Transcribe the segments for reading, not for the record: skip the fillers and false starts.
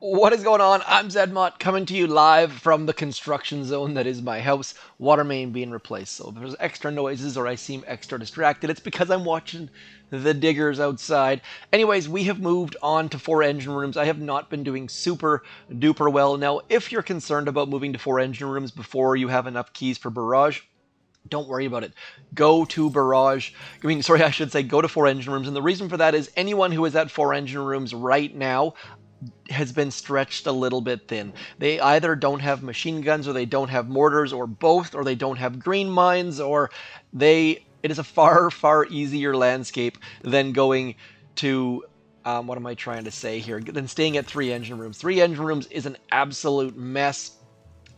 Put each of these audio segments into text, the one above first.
What is going on? I'm Zedmont coming to you live from the construction zone that is my house. Water main being replaced. So if there's extra noises or I seem extra distracted, it's because I'm watching the diggers outside. Anyways, we have moved on to 4 engine rooms. I have not been doing super duper well. Now, if you're concerned about moving to 4 engine rooms before you have enough keys for barrage, don't worry about it. Go to barrage. Sorry, I should say go to 4 engine rooms. And the reason for that is anyone who is at 4 engine rooms right now has been stretched a little bit thin. They either don't have machine guns or they don't have mortars or both, or they don't have green mines, or it is a far easier landscape than going to what am I trying to say here? Than staying at 3 engine rooms. 3 engine rooms is an absolute mess.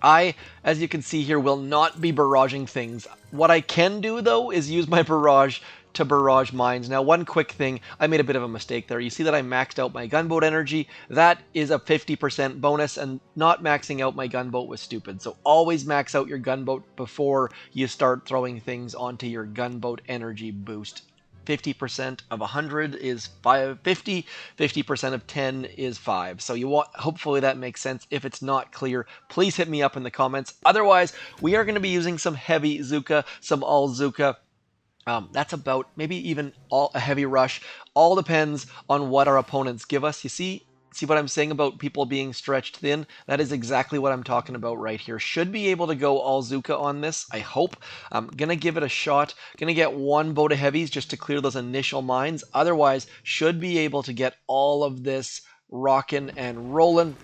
I, as you can see here, will not be barraging things. What I can do, though, is use my barrage to barrage mines. Now, one quick thing, I made a bit of a mistake there. You see that I maxed out my gunboat energy? That is a 50% bonus, and not maxing out my gunboat was stupid. So always max out your gunboat before you start throwing things onto your gunboat energy boost. 50% of 100 is 550, 50% of 10 is 5. So you want, hopefully that makes sense. If it's not clear, please hit me up in the comments. Otherwise, we are going to be using some heavy Zuka, some all Zuka. That's about maybe even a heavy rush. All depends on what our opponents give us. You see what I'm saying about people being stretched thin? That is exactly what I'm talking about right here. Should be able to go all Zuka on this, I hope. I'm gonna give it a shot. Gonna get one boat of heavies just to clear those initial mines. Otherwise, should be able to get all of this rocking and rolling.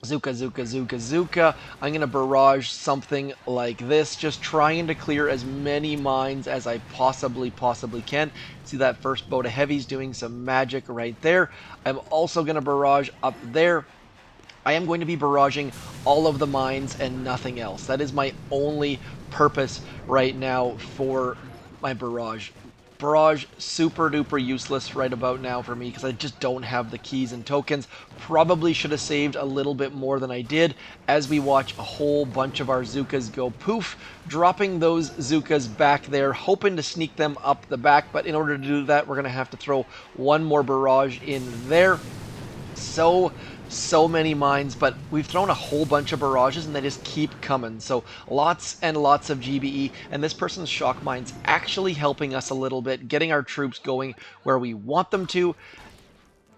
Zuka, Zuka, Zuka, Zuka. I'm going to barrage something like this, just trying to clear as many mines as I possibly can. See that first boat of heavies doing some magic right there. I'm also going to barrage up there. I am going to be barraging all of the mines and nothing else. That is my only purpose right now for my barrage. Barrage super duper useless right about now for me because I just don't have the keys and tokens. Probably should have saved a little bit more than I did as we watch a whole bunch of our Zukas go poof, dropping those Zukas back there, hoping to sneak them up the back, but in order to do that, we're going to have to throw one more barrage in there. So many mines, but we've thrown a whole bunch of barrages and they just keep coming. So lots and lots of GBE, and this person's shock mines actually helping us a little bit, getting our troops going where we want them to,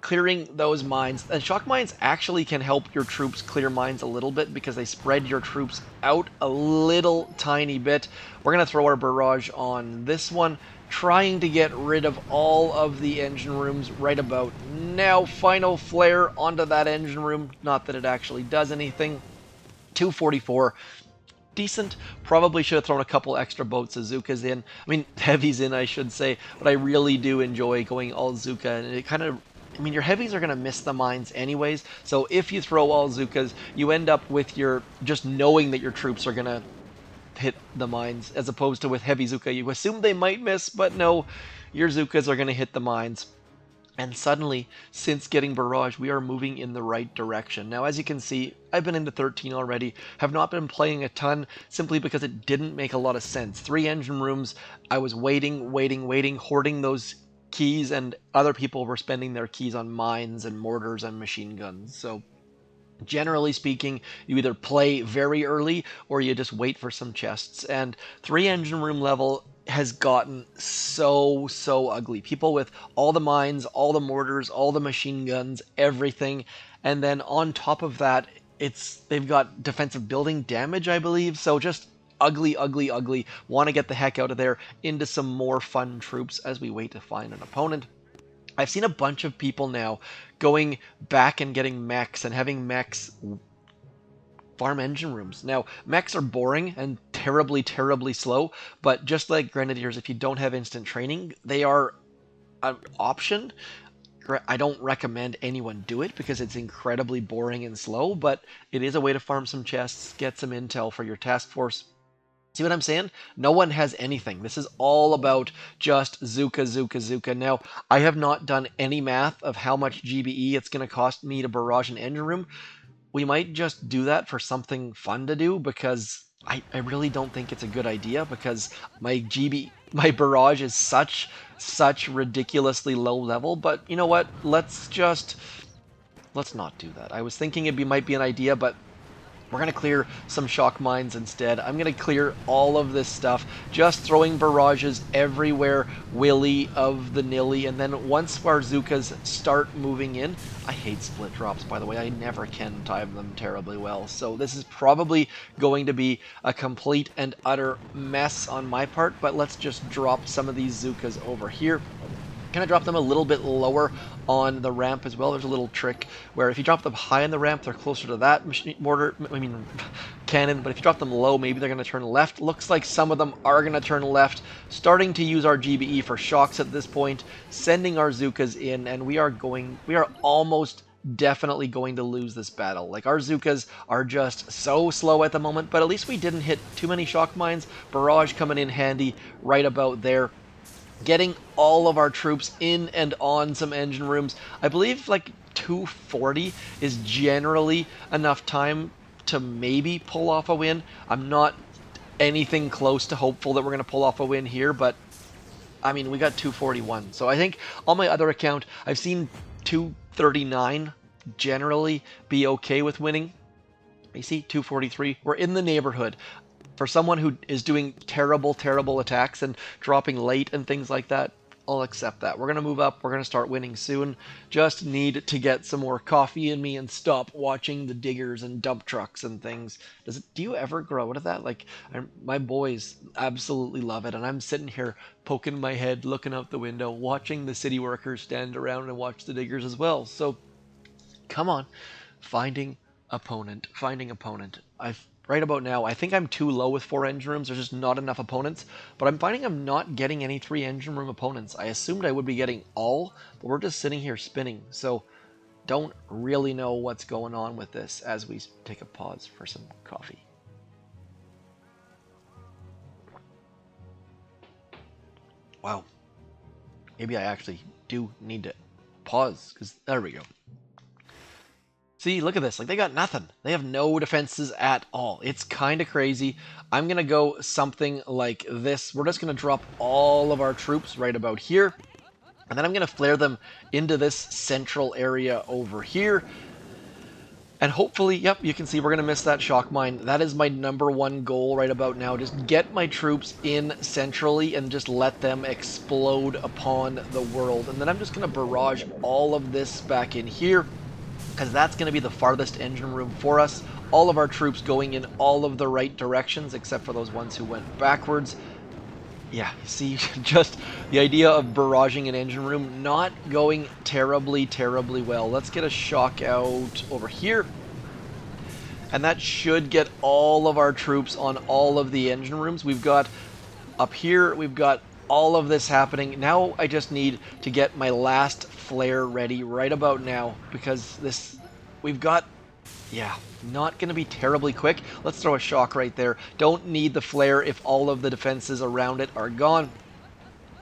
clearing those mines. And shock mines actually can help your troops clear mines a little bit because they spread your troops out a little tiny bit. We're going to throw our barrage on this one, trying to get rid of all of the engine rooms right about now. Final flare onto that engine room. Not that it actually does anything. 244. Decent. Probably should have thrown a couple extra boats of Zukas in. Heavies in, I should say. But I really do enjoy going all Zuka. And it kind of... your heavies are going to miss the mines anyways. So if you throw all Zukas, you end up with your... just knowing that your troops are going to hit the mines, as opposed to with heavy Zuka, you assume they might miss, but no, your Zukas are going to hit the mines. And suddenly, since getting barrage, we are moving in the right direction. Now, as you can see, I've been into 13 already, have not been playing a ton, simply because it didn't make a lot of sense. 3 engine rooms, I was waiting, hoarding those keys, and other people were spending their keys on mines and mortars and machine guns. So generally speaking, you either play very early or you just wait for some chests. And 3 engine room level has gotten so ugly. People with all the mines, all the mortars, all the machine guns, everything. And then on top of that, they've got defensive building damage, I believe. So just ugly. Want to get the heck out of there into some more fun troops as we wait to find an opponent. I've seen a bunch of people now going back and getting mechs and having mechs farm engine rooms. Now, mechs are boring and terribly slow, but just like Grenadiers, if you don't have instant training, they are an option. I don't recommend anyone do it because it's incredibly boring and slow, but it is a way to farm some chests, get some intel for your task force. See what I'm saying? No one has anything. This is all about just Zuka. Now, I have not done any math of how much GBE it's going to cost me to barrage an engine room. We might just do that for something fun to do because I really don't think it's a good idea because my barrage is such ridiculously low level. But you know what? Let's just let's not do that. I was thinking might be an idea, but we're going to clear some shock mines instead. I'm going to clear all of this stuff, just throwing barrages everywhere, willy of the nilly, and then once Barzukas start moving in, I hate split drops, by the way. I never can time them terribly well, so this is probably going to be a complete and utter mess on my part, but let's just drop some of these Zukas over here. Kind of drop them a little bit lower on the ramp as well. There's a little trick where if you drop them high on the ramp, they're closer to that cannon, but if you drop them low, maybe they're going to turn left. Looks like some of them are going to turn left, starting to use our GBE for shocks at this point, sending our Zukas in, and we are almost definitely going to lose this battle. Like, our Zukas are just so slow at the moment, but at least we didn't hit too many shock mines. Barrage coming in handy right about there. Getting all of our troops in and on some engine rooms. I believe like 240 is generally enough time to maybe pull off a win. I'm not anything close to hopeful that we're going to pull off a win here, but I mean, we got 241. So I think on my other account, I've seen 239 generally be okay with winning. You see, 243. We're in the neighborhood. For someone who is doing terrible, terrible attacks and dropping late and things like that, I'll accept that. We're going to move up. We're going to start winning soon. Just need to get some more coffee in me and stop watching the diggers and dump trucks and things. Do you ever grow out of that? Like, my boys absolutely love it, and I'm sitting here poking my head, looking out the window, watching the city workers stand around and watch the diggers as well. So, come on. Finding opponent. Right about now, I think I'm too low with 4 engine rooms. There's just not enough opponents. But I'm finding I'm not getting any 3 engine room opponents. I assumed I would be getting all, but we're just sitting here spinning. So don't really know what's going on with this as we take a pause for some coffee. Wow. Maybe I actually do need to pause, because there we go. See, look at this. Like, they got nothing. They have no defenses at all. It's kind of crazy. I'm going to go something like this. We're just going to drop all of our troops right about here. And then I'm going to flare them into this central area over here. And hopefully, yep, you can see we're going to miss that shock mine. That is my #1 goal right about now. Just get my troops in centrally and just let them explode upon the world. And then I'm just going to barrage all of this back in here, because that's going to be the farthest engine room for us. All of our troops going in all of the right directions, except for those ones who went backwards. Yeah, see, just the idea of barraging an engine room not going terribly, terribly well. Let's get a shock out over here. And that should get all of our troops on all of the engine rooms. We've got up here, we've got all of this happening. Now I just need to get my last flare ready right about now, because we've got, yeah, not going to be terribly quick. Let's throw a shock right there. Don't need the flare if all of the defenses around it are gone.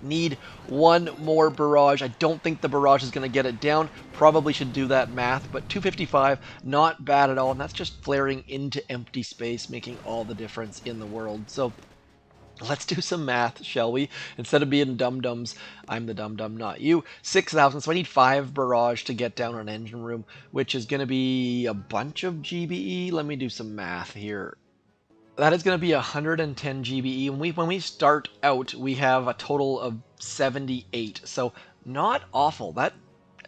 Need one more barrage. I don't think the barrage is going to get it down. Probably should do that math, but 255, not bad at all. And that's just flaring into empty space, making all the difference in the world. So let's do some math, shall we? Instead of being dum-dums, I'm the dum-dum, not you. 6,000, so I need 5 barrage to get down an engine room, which is going to be a bunch of GBE. Let me do some math here. That is going to be 110 GBE. When we start out, we have a total of 78, so not awful. That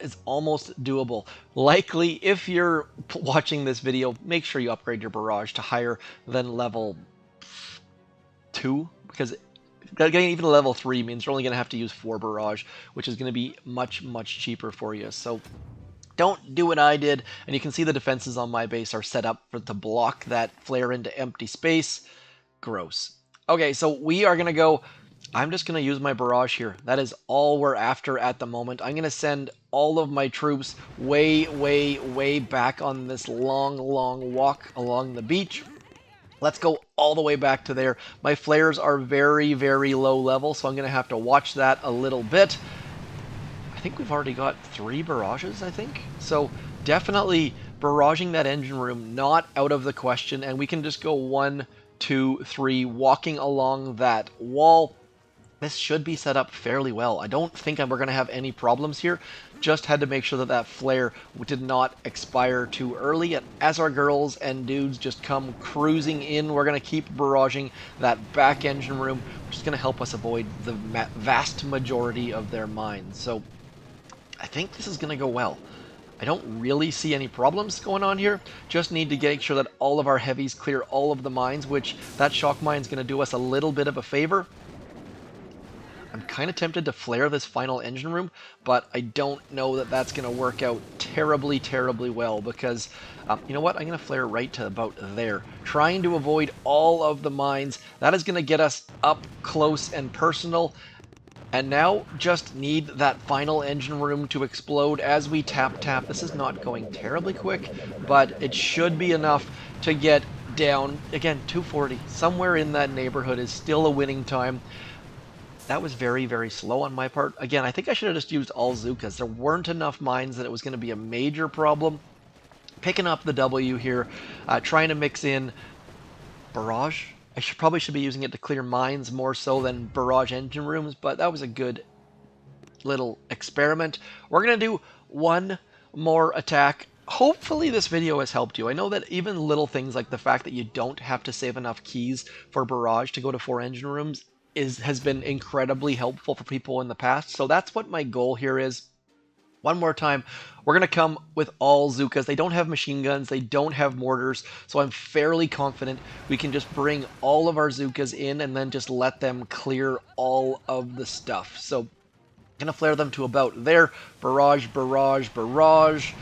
is almost doable. Likely, if you're watching this video, make sure you upgrade your barrage to higher than level 2, because getting even level 3 means you're only going to have to use 4 barrage, which is going to be much, much cheaper for you. So don't do what I did. And you can see the defenses on my base are set up to block that flare into empty space. Gross. Okay, so we are going to go. I'm just going to use my barrage here. That is all we're after at the moment. I'm going to send all of my troops way, way, way back on this long, long walk along the beach. Let's go all the way back to there. My flares are very, very low level, so I'm going to have to watch that a little bit. I think we've already got 3 barrages, I think. So definitely barraging that engine room, not out of the question. And we can just go 1, 2, 3, walking along that wall. this should be set up fairly well. I don't think we're going to have any problems here. Just had to make sure that that flare did not expire too early. And as our girls and dudes just come cruising in, we're going to keep barraging that back engine room, which is going to help us avoid the vast majority of their mines. So I think this is going to go well. I don't really see any problems going on here. Just need to make sure that all of our heavies clear all of the mines, which that shock mine is going to do us a little bit of a favor. I'm kind of tempted to flare this final engine room, but I don't know that that's going to work out terribly, terribly well because, you know what, I'm going to flare right to about there. Trying to avoid all of the mines. That is going to get us up close and personal. And now just need that final engine room to explode as we tap. This is not going terribly quick, but it should be enough to get down. Again, 240. Somewhere in that neighborhood is still a winning time. That was very, very slow on my part. Again, I think I should have just used all Zookas. There weren't enough mines that it was going to be a major problem. Picking up the W here, trying to mix in barrage. I probably should be using it to clear mines more so than barrage engine rooms, but that was a good little experiment. We're going to do one more attack. Hopefully this video has helped you. I know that even little things like the fact that you don't have to save enough keys for barrage to go to 4 engine rooms has been incredibly helpful for people in the past. So that's what my goal here is. One more time, we're going to come with all Zookas. They don't have machine guns, they don't have mortars, so I'm fairly confident we can just bring all of our Zookas in and then just let them clear all of the stuff. So I'm going to flare them to about there. Barrage, barrage, barrage.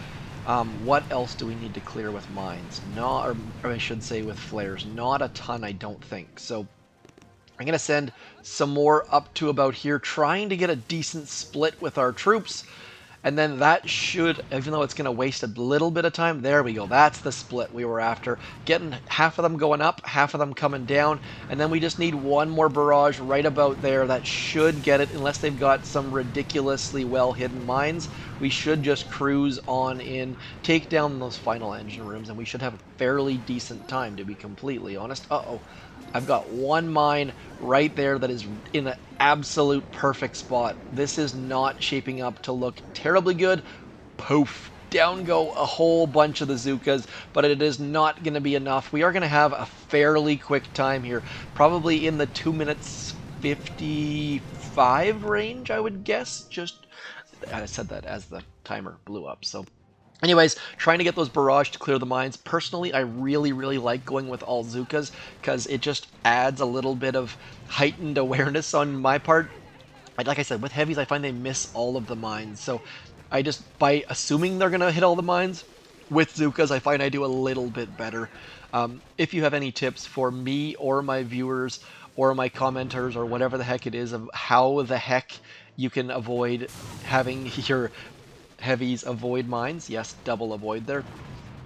What else do we need to clear with mines? Or I should say with flares. Not a ton, I don't think. So I'm going to send some more up to about here, trying to get a decent split with our troops. And then that should, even though it's going to waste a little bit of time, there we go. That's the split we were after. Getting half of them going up, half of them coming down. And then we just need one more barrage right about there. That should get it, unless they've got some ridiculously well-hidden mines. We should just cruise on in, take down those final engine rooms, and we should have a fairly decent time, to be completely honest. Uh-oh. I've got one mine right there that is in an absolute perfect spot. This is not shaping up to look terribly good. Poof. Down go a whole bunch of the Zookas, but it is not going to be enough. We are going to have a fairly quick time here. Probably in the 2 minutes 55 range, I would guess. I said that as the timer blew up, so... Anyways, trying to get those barrage to clear the mines. Personally, I really, really like going with all Zookas because it just adds a little bit of heightened awareness on my part. Like I said, with heavies, I find they miss all of the mines. So I just, by assuming they're going to hit all the mines, with Zookas, I find I do a little bit better. If you have any tips for me or my viewers or my commenters or whatever the heck it is of how the heck you can avoid having your heavies avoid mines. Yes, double avoid there.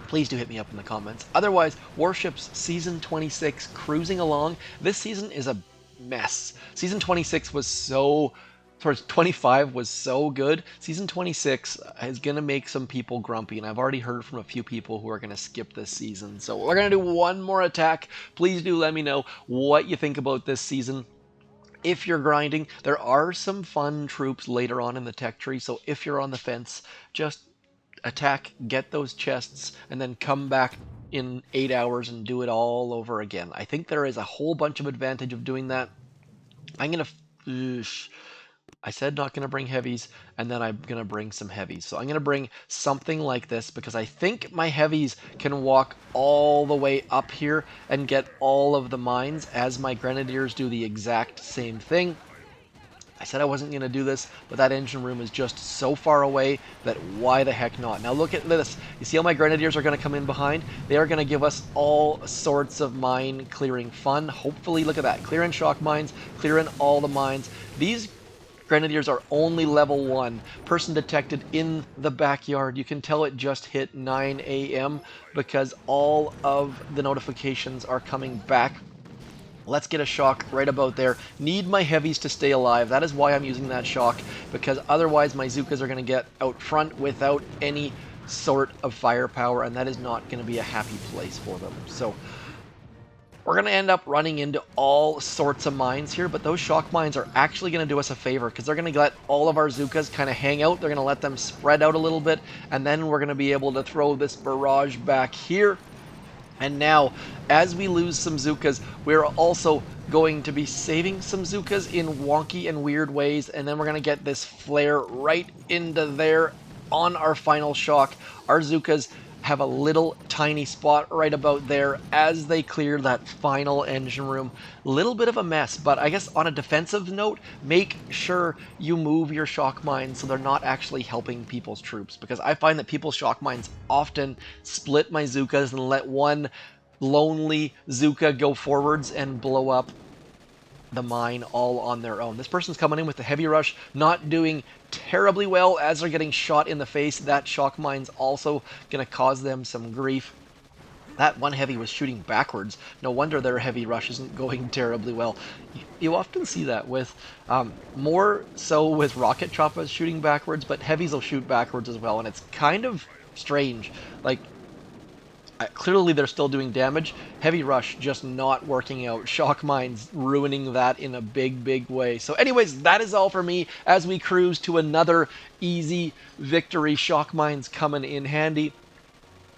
Please do hit me up in the comments. Otherwise, Warships Season 26 cruising along. This season is a mess. Season 26 was so... 25 was so good. Season 26 is going to make some people grumpy, and I've already heard from a few people who are going to skip this season. So we're going to do one more attack. Please do let me know what you think about this season. If you're grinding, there are some fun troops later on in the tech tree, so if you're on the fence, just attack, get those chests, and then come back in 8 hours and do it all over again. I think there is a whole bunch of advantage of doing that. I'm going to... I said not going to bring heavies, and then I'm going to bring some heavies. So I'm going to bring something like this, because I think my heavies can walk all the way up here and get all of the mines, as my grenadiers do the exact same thing. I said I wasn't going to do this, but that engine room is just so far away that why the heck not? Now look at this. You see how my grenadiers are going to come in behind? They are going to give us all sorts of mine clearing fun. Hopefully, look at that. Clearing shock mines, clearing all the mines. These grenadiers are only level 1. Person detected in the backyard. You can tell it just hit 9 a.m. because all of the notifications are coming back. Let's get a shock right about there. Need my heavies to stay alive. That is why I'm using that shock, because otherwise my Zookas are going to get out front without any sort of firepower, and that is not going to be a happy place for them. So We're going to end up running into all sorts of mines here, but those shock mines are actually going to do us a favor because they're going to let all of our Zookas kind of hang out. They're going to let them spread out a little bit, and then we're going to be able to throw this barrage back here. And now, as we lose some Zookas, we're also going to be saving some Zookas in wonky and weird ways, and then we're going to get this flare right into there on our final shock. Our Zookas have a little tiny spot right about there as they clear that final engine room. Little bit of a mess, but I guess on a defensive note, make sure you move your shock mines so they're not actually helping people's troops, because I find that people's shock mines often split my Zookas and let one lonely Zooka go forwards and blow up the mine all on their own. This person's coming in with the heavy rush, not doing terribly well as they're getting shot in the face. That shock mine's also going to cause them some grief. That one heavy was shooting backwards. No wonder their heavy rush isn't going terribly well. You often see that with, more so with rocket choppas shooting backwards, but heavies will shoot backwards as well, and it's kind of strange. Like, clearly they're still doing damage. Heavy rush just not working out. Shock mines ruining that in a big way. So anyways, that is all for me as we cruise to another easy victory. Shock mines coming in handy.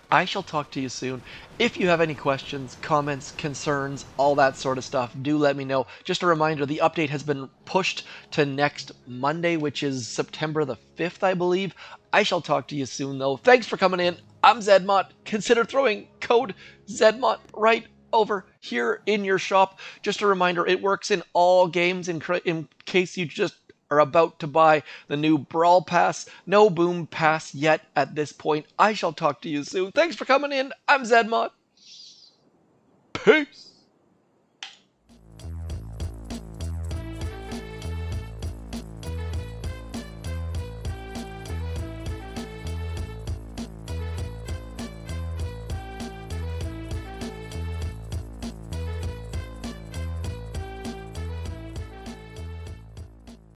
I shall talk to you soon. If you have any questions, comments, concerns, all that sort of stuff, do let me know. Just a reminder, the update has been pushed to next Monday, which is September the 5th, I believe. I shall talk to you soon, though. Thanks for coming in. I'm Zedmont. Consider throwing code Zedmont right over here in your shop. Just a reminder, it works in all games in case you just are about to buy the new Brawl Pass. No Boom Pass yet at this point. I shall talk to you soon. Thanks for coming in. I'm Zedmont. Peace.